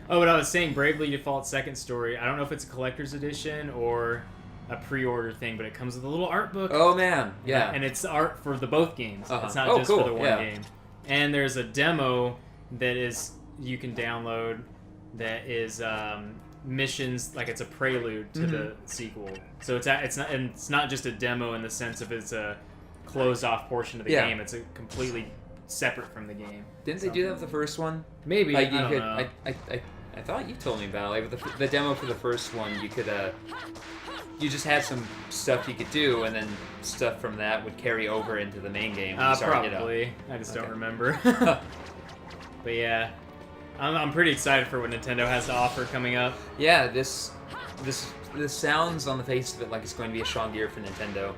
Oh, but I was saying Bravely Default Second Story. I don't know if it's a collector's edition or a pre-order thing, but it comes with a little art book. Oh man, yeah. And it's art for the both games. Uh-huh. It's not just cool. for the one game. And there's a demo that is you can download that is missions, like it's a prelude to the sequel. So it's not just a demo in the sense of it's a closed off portion of the game. It's a completely separate from the game. Didn't they do that with the first one? Maybe. Like you I don't could. know. I thought you told me about it. Like with the demo for the first one, you could you just had some stuff you could do, and then stuff from that would carry over into the main game. When you started probably. It up. I just don't remember. But yeah, I'm pretty excited for what Nintendo has to offer coming up. Yeah, this sounds on the face of it like it's going to be a strong year for Nintendo.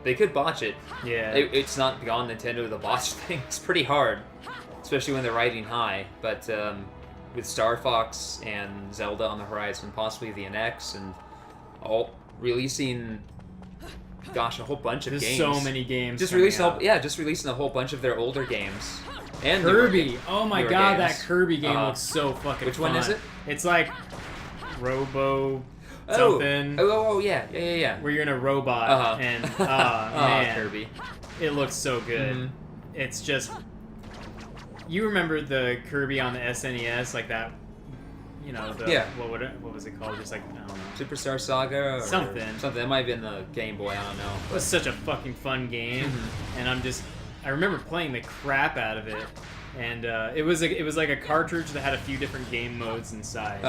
They could botch it. Yeah. It's not beyond Nintendo to botch things. It's pretty hard, especially when they're riding high. But with Star Fox and Zelda on the horizon, possibly the NX, and all releasing, gosh, a whole bunch of There's games. so many games. Just coming out. releasing a whole bunch of their older games. And Kirby. Oh my god, games. that Kirby game looks so fucking Which fun. one is it? It's like Robo something. Oh, yeah. Where you're in a robot and man, Kirby. It looks so good. Mhm. It's just you remember the Kirby on the SNES, like that. You know, what was it called? Just like, I don't know. Superstar Saga? Or Something. That might have been the Game Boy, I don't know. It was such a fucking fun game, and I remember playing the crap out of it, and it was like a cartridge that had a few different game modes inside,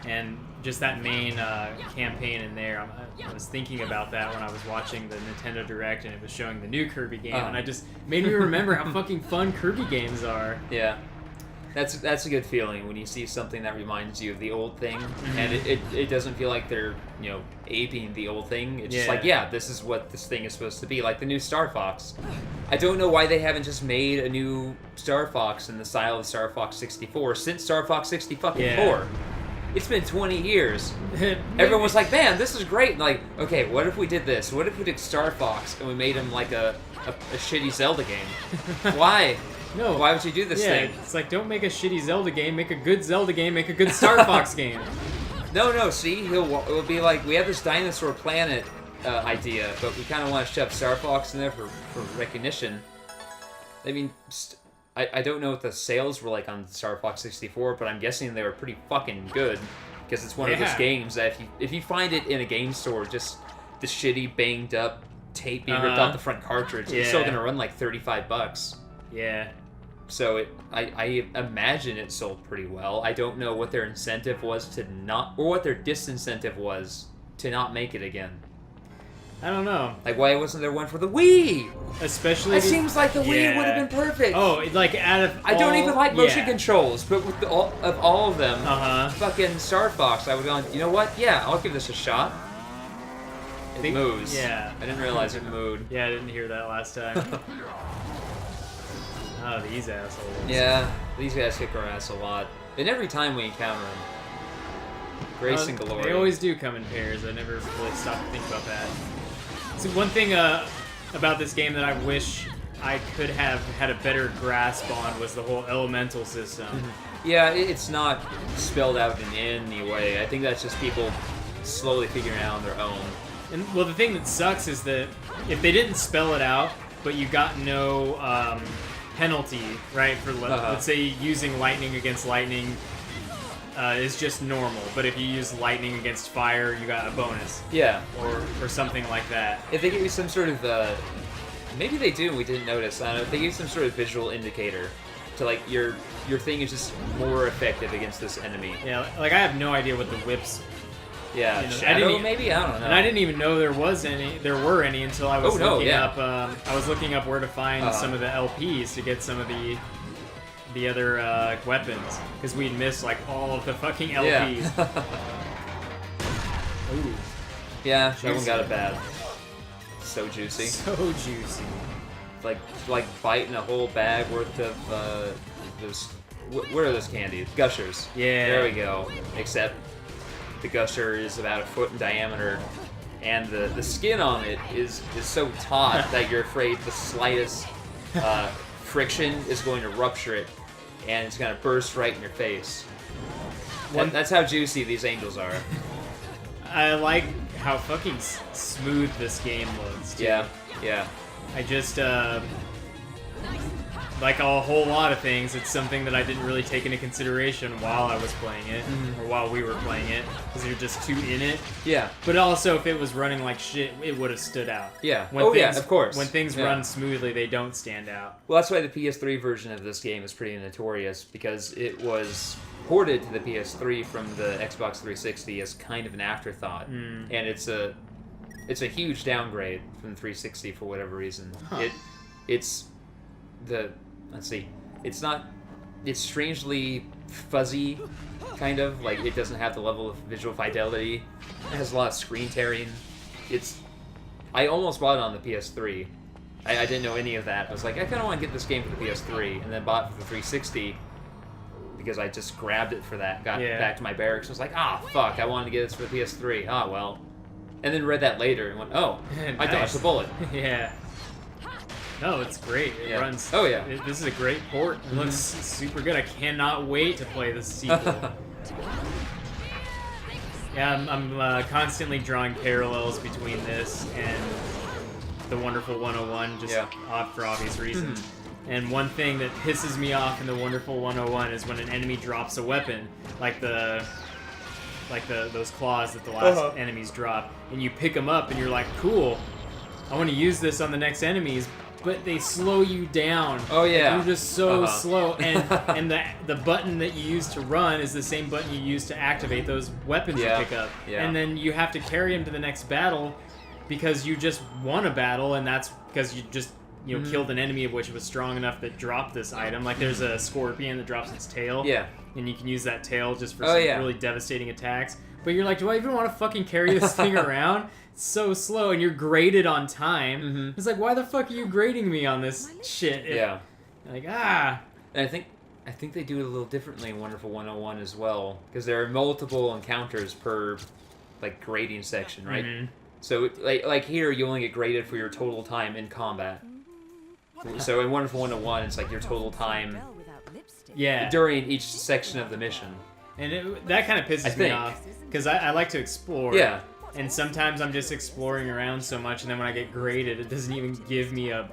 and just that main campaign in there. I was thinking about that when I was watching the Nintendo Direct, and it was showing the new Kirby game, and I just made me remember how fucking fun Kirby games are. Yeah. That's a good feeling when you see something that reminds you of the old thing, and it doesn't feel like they're, aping the old thing. It's just like, this is what this thing is supposed to be, like the new Star Fox. I don't know why they haven't just made a new Star Fox in the style of Star Fox 64 since Star Fox 64. It's been 20 years. Everyone was like, man, this is great. And like, okay, what if we did this? What if we did Star Fox and we made him like a shitty Zelda game? Why? No. Why would you do this thing? It's like, don't make a shitty Zelda game, make a good Zelda game, make a good Star Fox game. No, see, it'll be like, we have this dinosaur planet idea, but we kind of want to shove Star Fox in there for recognition. I mean, I don't know what the sales were like on Star Fox 64, but I'm guessing they were pretty fucking good, because it's one of those games that if you find it in a game store, just the shitty, banged up tape being ripped off the front cartridge, it's still going to run like $35. Yeah. So I imagine it sold pretty well. I don't know what their incentive was to not, or what their disincentive was to not make it again. I don't know. Like, why wasn't there one for the Wii? Especially, it seems like the Wii would have been perfect. Oh, like out of I don't even like motion controls, but with all of them, fucking Star Fox, I would go, you know what? Yeah, I'll give this a shot. It moves. Yeah. I didn't realize it moved. Yeah, I didn't hear that last time. Oh, these assholes. Yeah, these guys kick our ass a lot. And every time we encounter them, grace and glory. They always do come in pairs. I never really stopped to think about that. So one thing about this game that I wish I could have had a better grasp on was the whole elemental system. Yeah, it's not spelled out in any way. I think that's just people slowly figuring it out on their own. And well, the thing that sucks is that if they didn't spell it out, but you got no penalty, right, for let's say using lightning against lightning is just normal, but if you use lightning against fire, you got a bonus. Yeah. Or something like that. If they give you some sort of, maybe they do, we didn't notice, I don't know, if they give you some sort of visual indicator to, like, your thing is just more effective against this enemy. Yeah, like, I have no idea what the whips... Yeah, Shadow, maybe? I don't know. And I didn't even know there were any until I was looking up. I was looking up where to find some of the LPs to get some of the other weapons, because we'd missed like all of the fucking LPs. Yeah. Ooh. Yeah, that one got it bad. So juicy. So juicy. Like biting a whole bag worth of those. What are those candies? Gushers. Yeah. There we go. Except the gusher is about a foot in diameter, and the skin on it is so taut that you're afraid the slightest friction is going to rupture it, and it's going to burst right in your face. That's how juicy these angels are. I like how fucking smooth this game looks, too. Yeah. I just, like a whole lot of things, it's something that I didn't really take into consideration while I was playing it, or while we were playing it, because you're just too in it. Yeah. But also, if it was running like shit, it would have stood out. Yeah. When of course. When things run smoothly, they don't stand out. Well, that's why the PS3 version of this game is pretty notorious, because it was ported to the PS3 from the Xbox 360 as kind of an afterthought, and it's a huge downgrade from the 360 for whatever reason. It's strangely fuzzy, kind of, like it doesn't have the level of visual fidelity. It has a lot of screen tearing. I almost bought it on the PS3. I didn't know any of that. I was like, I kind of want to get this game for the PS3, and then bought it for the 360 because I just grabbed it for that. Got back to my barracks. I was like, fuck, I wanted to get this for the PS3. Well. And then read that later and went, I dodged the bullet. Yeah. No, it's great. It runs. Oh, yeah. This is a great port. It looks super good. I cannot wait to play the sequel. Yeah, I'm constantly drawing parallels between this and the Wonderful 101, just for obvious reasons. And one thing that pisses me off in the Wonderful 101 is when an enemy drops a weapon, like those claws that the last enemies drop, and you pick them up and you're like, cool, I want to use this on the next enemies, but they slow you down. Oh yeah. You're just so slow, and the button that you use to run is the same button you use to activate those weapons you pick up. Yeah. And then you have to carry them to the next battle because you just won a battle, and that's because you just killed an enemy of which was strong enough that dropped this item. Like there's a scorpion that drops its tail. Yeah. And you can use that tail just for some really devastating attacks. But you're like, do I even want to fucking carry this thing around? It's so slow, and you're graded on time. It's like, why the fuck are you grading me on this shit? Like, And I think they do it a little differently in Wonderful 101 as well, because there are multiple encounters per, like, grading section, right? So, like here, you only get graded for your total time in combat. So in Wonderful 101, it's like your total time during each section of the mission. And that kind of pisses me off, because I like to explore. Yeah. And sometimes I'm just exploring around so much, and then when I get graded, it doesn't even give me a,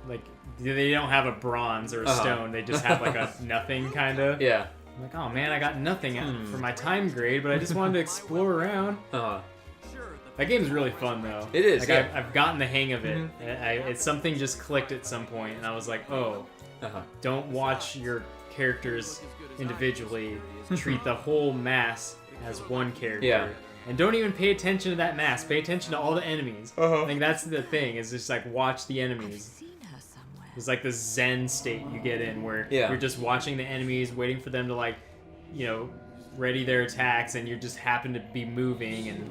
like, they don't have a bronze or a stone. They just have, like, a nothing, kind of. Yeah. I'm like, oh, man, I got nothing for my time grade, but I just wanted to explore around. That game's really fun, though. It is, like, I've gotten the hang of it. It's something just clicked at some point, and I was like, don't watch your characters individually. Treat the whole mass as one character. Yeah. And don't even pay attention to that mass. Pay attention to all the enemies. I think that's the thing, is just like watch the enemies. It's like this zen state you get in where you're just watching the enemies, waiting for them to, like, ready their attacks, and you just happen to be moving, and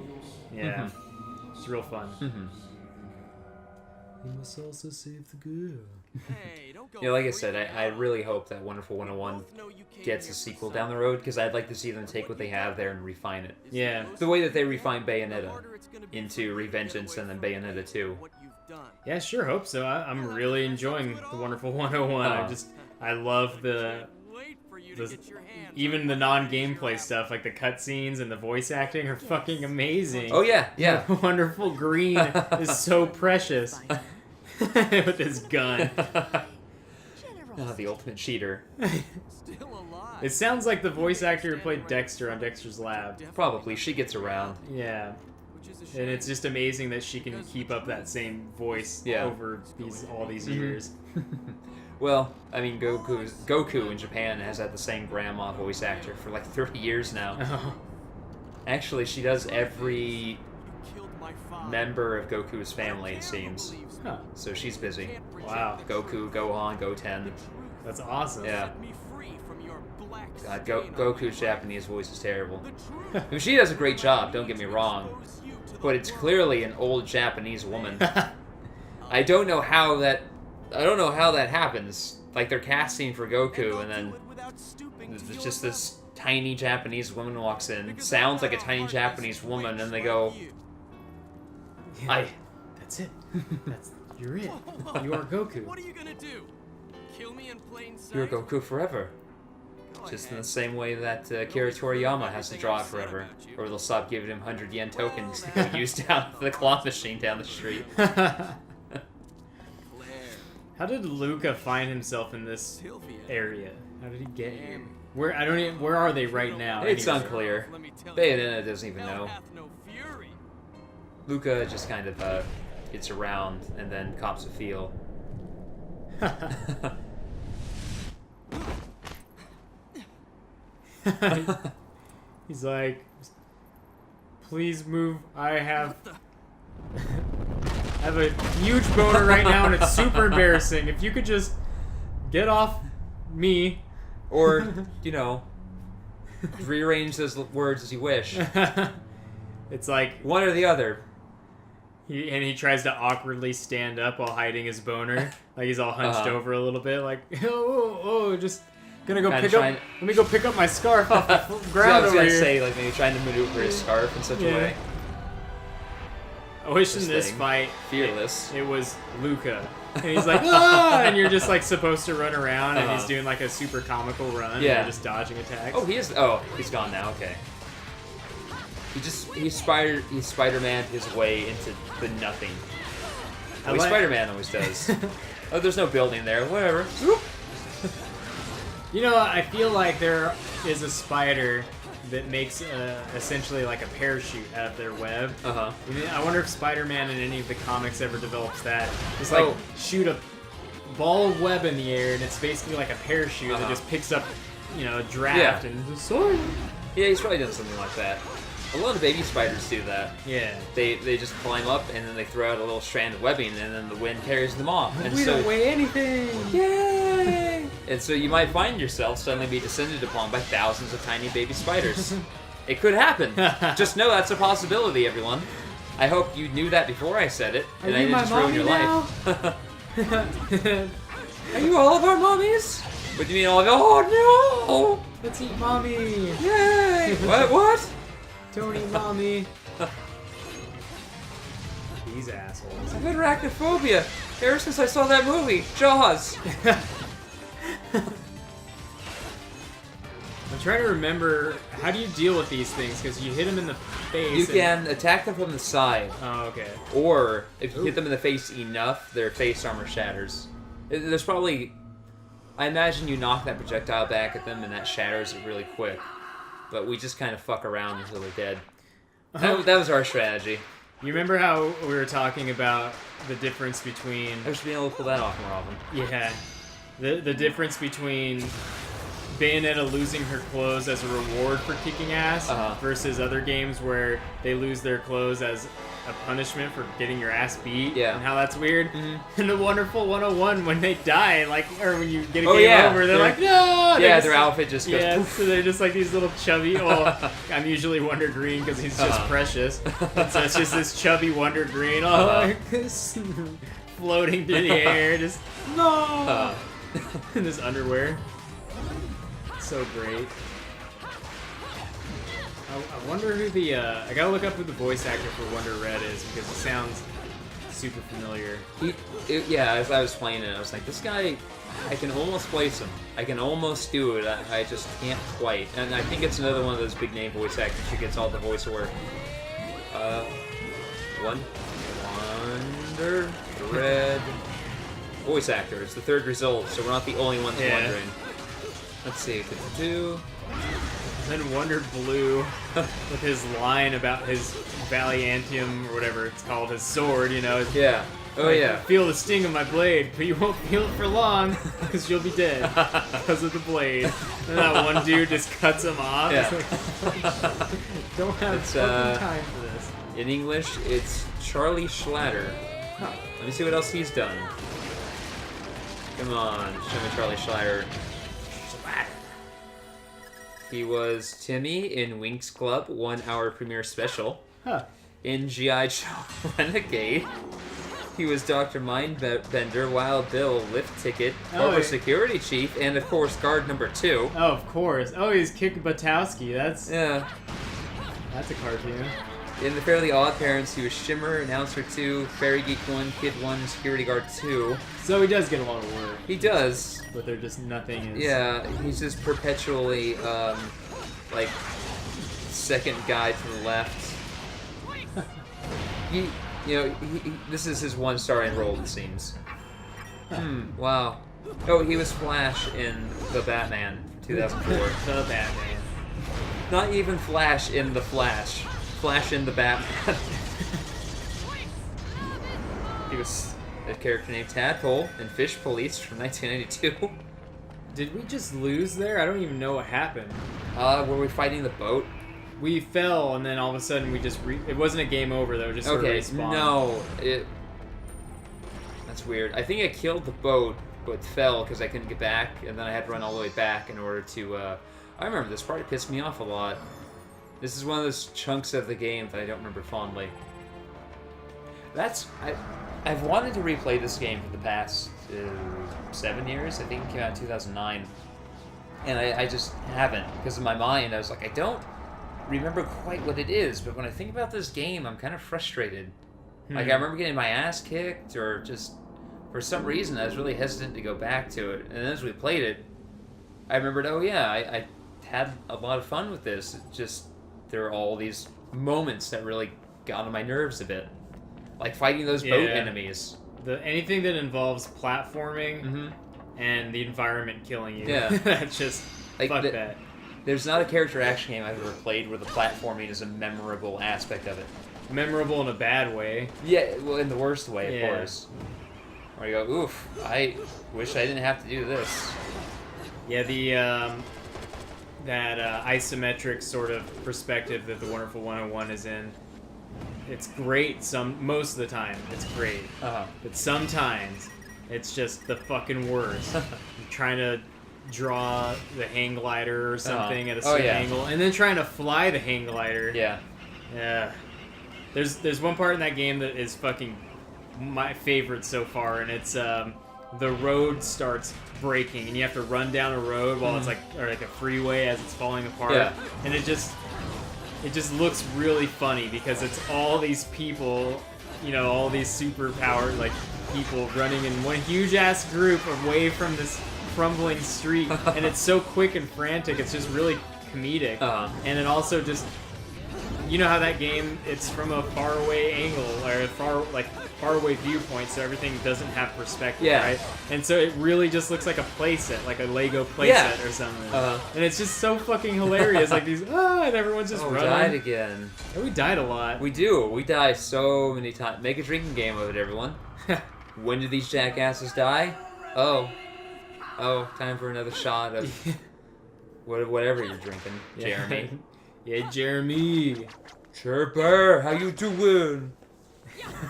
it's real fun. You must also save the girl. Like I said, I really hope that Wonderful 101 gets a sequel down the road, because I'd like to see them take what they have there and refine it. Yeah. The way that they refined Bayonetta into Revengeance and then Bayonetta 2. Yeah, sure, hope so. I'm really enjoying the Wonderful 101. I love even the non-gameplay stuff, like the cutscenes and the voice acting are fucking amazing. Oh yeah, yeah. The Wonderful Green is so precious. With his gun. The ultimate cheater. It sounds like the voice actor who played Dexter on Dexter's Lab. Probably. She gets around. Yeah. And it's just amazing that she can keep up that same voice over all these years. Well, I mean, Goku in Japan has had the same grandma voice actor for like 30 years now. Actually, she does every member of Goku's family, it seems. So she's busy. Wow. Goku, Gohan, Goten. That's awesome. Yeah. God, Goku's Japanese voice is terrible. I mean, she does a great job, don't get me wrong. But it's clearly an old Japanese woman. I don't know how that happens. Like, they're casting for Goku, and then there's just this tiny Japanese woman walks in, sounds like a tiny Japanese woman, and they go, That's it. You're it. You are Goku. What are you gonna do? Kill me in plain sight? You're Goku forever. Just in the same way that Kira Toriyama has to draw it forever, or they'll stop giving him 100 yen tokens to go use down the claw machine down the street. How did Luca find himself in this area? How did he get here? Where are they right now? It's anyway? unclear. Bayonetta doesn't even know. Luca just kind of gets around and then cops a feel. He's like, please move. I have a huge boner right now and it's super embarrassing. If you could just get off me. Or, you know, rearrange those words as you wish. It's like one or the other. He tries to awkwardly stand up while hiding his boner. Like he's all hunched over a little bit. Like, just gonna go pick up. Let me go pick up my scarf off the ground over here. I was gonna say, like, maybe trying to maneuver his scarf in such a way. I wish in this fight, fearless, it was Luca. And he's like, ah! And you're just like supposed to run around, and he's doing like a super comical run. Yeah. And you're just dodging attacks. Oh, he's gone now. Okay. He Spider-Man his way into the nothing. The way Spider-Man always does. Oh, there's no building there. Whatever. You know, I feel like there is a spider that makes essentially like a parachute out of their web. I wonder if Spider-Man in any of the comics ever develops that. Just like shoot a ball of web in the air, and it's basically like a parachute that just picks up, you know, a draft and just Yeah, he's probably done something like that. A lot of baby spiders do that. Yeah. They just climb up and then they throw out a little strand of webbing and then the wind carries them off. And we don't weigh anything! Yay! And so you might find yourself suddenly be descended upon by thousands of tiny baby spiders. It could happen. Just know that's a possibility, everyone. I hope you knew that before I said it, and I didn't just ruin your life. Are you all of our mommies? What do you mean all of you? Oh no! Let's eat mommy! Yay! What? Don't eat mommy. These assholes. I've had arachnophobia ever since I saw that movie, Jaws. I'm trying to remember, how do you deal with these things? Because you hit them in the face. You can attack them from the side. Oh, okay. Or, if you hit them in the face enough, their face armor shatters. There's probably... I imagine you knock that projectile back at them and that shatters it really quick. But we just kind of fuck around until they're dead. That was our strategy. You remember how we were talking about the difference between... I should be able to pull that off more often. Yeah. The difference between Bayonetta losing her clothes as a reward for kicking ass versus other games where they lose their clothes as a punishment for getting your ass beat. Yeah. And how that's weird. In the Wonderful 101, when they die, like, or when you get a game over, they're like, no! Yeah, their outfit just goes poof. So they're just like these little chubby, I'm usually Wonder Green because he's just precious. And so it's just this chubby Wonder Green, floating through the air, just, no! In this underwear. So great. I wonder who the, I gotta look up who the voice actor for Wonder Red is, because he sounds super familiar. Yeah, as I was playing it, I was like, this guy, I can almost place him. I can almost do it, I just can't quite. And I think it's another one of those big name voice actors who gets all the voiceover. Wonder Red voice actor. It's the third result, so we're not the only ones wondering. Let's see, Then Wonder Blue, with his line about his Valiantium, or whatever it's called, his sword, you know. Yeah. Oh, yeah. Feel the sting of my blade, but you won't feel it for long, because you'll be dead because of the blade. And that one dude just cuts him off. Yeah. Like, don't have fucking time for this. In English, it's Charlie Schlatter. Huh. Let me see what else he's done. Come on, show me Charlie Schlatter. He was Timmy in Winx Club 1 hour premiere special. In G.I. Joe Renegade. He was Dr. Mindbender, Wild Bill, Lift Ticket, Corporate Security Chief, and of course guard number 2. Oh, of course. Oh, he's Kick Butowski. That's a cartoon. In the Fairly Odd Parents, he was Shimmer, Announcer 2, Fairy Geek 1, Kid 1, Security Guard 2. So he does get a lot of work. He does. But they're just nothing is... Yeah, he's just perpetually, like, second guy to the left. This is his one starring role, it seems. Wow. Oh, he was Flash in The Batman, 2004. The Batman. Not even Flash in The Flash. Flash in The Batman. He was a character named Tadpole in Fish Police from 1992. Did we just lose there? I don't even know what happened. Were we fighting the boat? We fell, and then all of a sudden we just... It wasn't a game over, though. Just sort of respawned. No. That's weird. I think I killed the boat, but fell because I couldn't get back, and then I had to run all the way back in order to... I remember this part. It pissed me off a lot. This is one of those chunks of the game that I don't remember fondly. I've wanted to replay this game for the past 7 years. I think it came out in 2009. And I just haven't. Because in my mind, I was like, I don't remember quite what it is. But when I think about this game, I'm kind of frustrated. Like, I remember getting my ass kicked, or just... For some reason, I was really hesitant to go back to it. And as we played it, I remembered, oh yeah, I had a lot of fun with this. It just... There are all these moments that really got on my nerves a bit. Like fighting those boat enemies. Anything that involves platforming and the environment killing you. Yeah. That's just... Like fuck that. There's not a character action game I've ever played where the platforming is a memorable aspect of it. Memorable in a bad way. Yeah, well, in the worst way, of course. Where you go, oof, I wish I didn't have to do this. Yeah, the... that isometric sort of perspective that the Wonderful 101 is in. It's great most of the time. It's great. But sometimes it's just the fucking worst. You're trying to draw the hang glider or something at a certain angle, and then trying to fly the hang glider. Yeah. There's one part in that game that is fucking my favorite so far, and it's the road starts breaking, and you have to run down a road while it's like a freeway as it's falling apart, and it just looks really funny because it's all these people, all these superpowered like people running in one huge ass group away from this crumbling street, and it's so quick and frantic. It's just really comedic, and it also just, how that game, it's from a faraway angle or far away viewpoint, so everything doesn't have perspective, right? And so it really just looks like a playset, like a Lego playset or something. And it's just so fucking hilarious, like these, and everyone's just running. We died again. And we died a lot. We do. We die so many times. Make a drinking game of it, everyone. When did these jackasses die? Oh, time for another shot of whatever you're drinking, Jeremy. Yeah, Jeremy. Chirper, how you doing?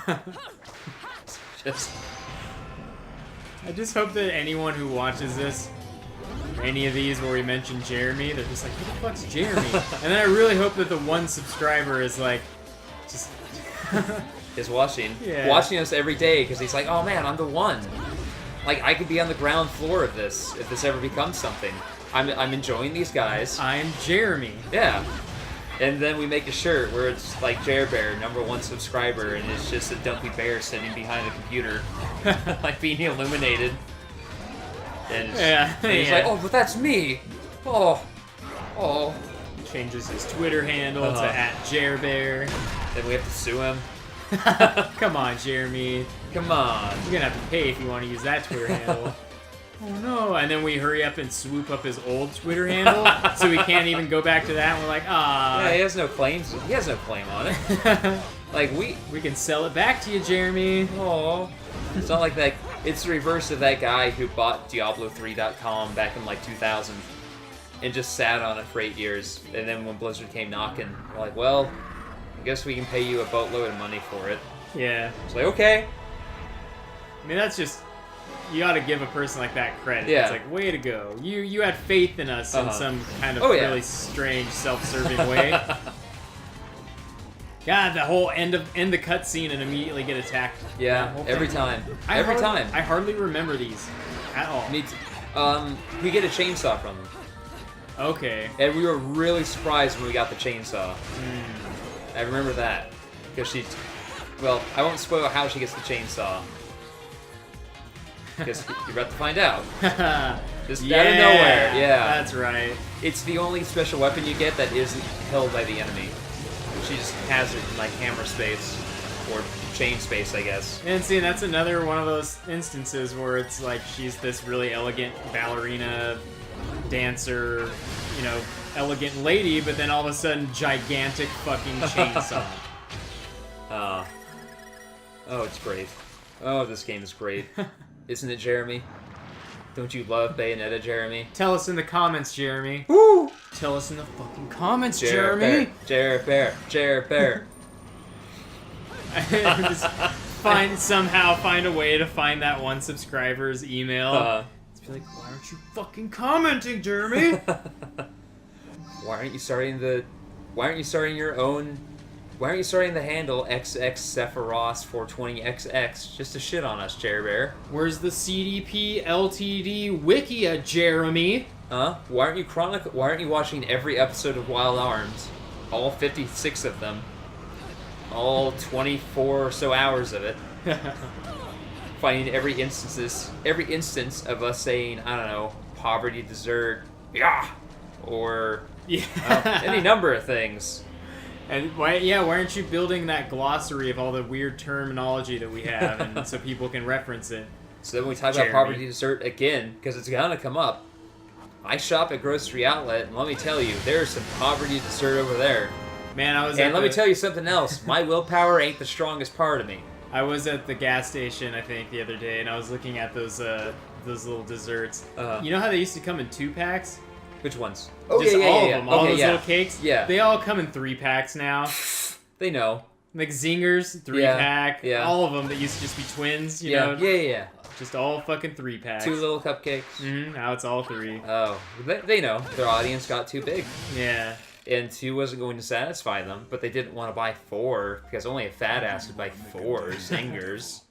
I just hope that anyone who watches this, or any of these where we mention Jeremy, they're just like, who the fuck's Jeremy? And then I really hope that the one subscriber is like, just... is watching us every day, because he's like, oh man, I'm the one. Like, I could be on the ground floor of this, if this ever becomes something. I'm enjoying these guys. I'm Jeremy. Yeah. And then we make a shirt where it's like Jer Bear, #1 subscriber, and it's just a dumpy bear sitting behind a computer, like being illuminated. And he's like, oh, but that's me. Oh. Changes his Twitter handle to @JerBear. Then we have to sue him. Come on, Jeremy. Come on. You're gonna have to pay if you want to use that Twitter handle. Oh no! And then we hurry up and swoop up his old Twitter handle, so we can't even go back to that. And we're like, Yeah, he has no claims. He has no claim on it. Like we can sell it back to you, Jeremy. Oh, it's not like that. It's the reverse of that guy who bought Diablo3.com back in like 2000, and just sat on it for 8 years. And then when Blizzard came knocking, we're like, well, I guess we can pay you a boatload of money for it. Yeah. It's like, okay. I mean, that's just... You ought to give a person like that credit. Yeah. It's like, way to go. You had faith in us in some kind of really strange, self-serving way. God, the whole end the cutscene and immediately get attacked. Yeah, every time. I hardly remember these at all. Me too. We get a chainsaw from them. Okay. And we were really surprised when we got the chainsaw. I remember that. Because she... Well, I won't spoil how she gets the chainsaw. Because you're about to find out. Just out of nowhere. Yeah. That's right. It's the only special weapon you get that isn't held by the enemy. She just has it in, like, hammer space. Or chain space, I guess. And see, that's another one of those instances where it's like she's this really elegant ballerina, dancer, you know, elegant lady, but then all of a sudden, gigantic fucking chainsaw. Oh, it's great. Oh, this game is great. Isn't it, Jeremy? Don't you love Bayonetta, Jeremy? Tell us in the comments, Jeremy. Woo! Tell us in the fucking comments, Jeremy. Jared Bear. Just find a way to find that one subscriber's email. Just be like, why aren't you fucking commenting, Jeremy? Why aren't you starting the handle XX Sephiroth 420XX just to shit on us, Jerry Bear? Where's the CDP LTD Wikia, Jeremy? Why aren't you watching every episode of Wild Arms? All 56 of them. All 24 or so hours of it. Finding every instance of us saying, I don't know, poverty, dessert, yeah, or any number of things. And why aren't you building that glossary of all the weird terminology that we have, and so people can reference it? So then when we talk about poverty dessert again, because it's gonna come up. I shop at Grocery Outlet, and let me tell you, there's some poverty dessert over there. Man, let me tell you something else. My willpower ain't the strongest part of me. I was at the gas station, I think, the other day, and I was looking at those little desserts. You know how they used to come in 2-packs? Which ones? Oh, just all of them. All those little cakes? Yeah. They all come in 3-packs now. They know. Like Zingers, 3-pack. Yeah. All of them that used to just be twins, you know? Yeah. Just all fucking 3-packs. 2 little cupcakes. Mm-hmm. Now it's all 3. Oh. They know. Their audience got too big. Yeah. And 2 wasn't going to satisfy them, but they didn't want to buy 4, because only a fat ass would buy 4 Zingers.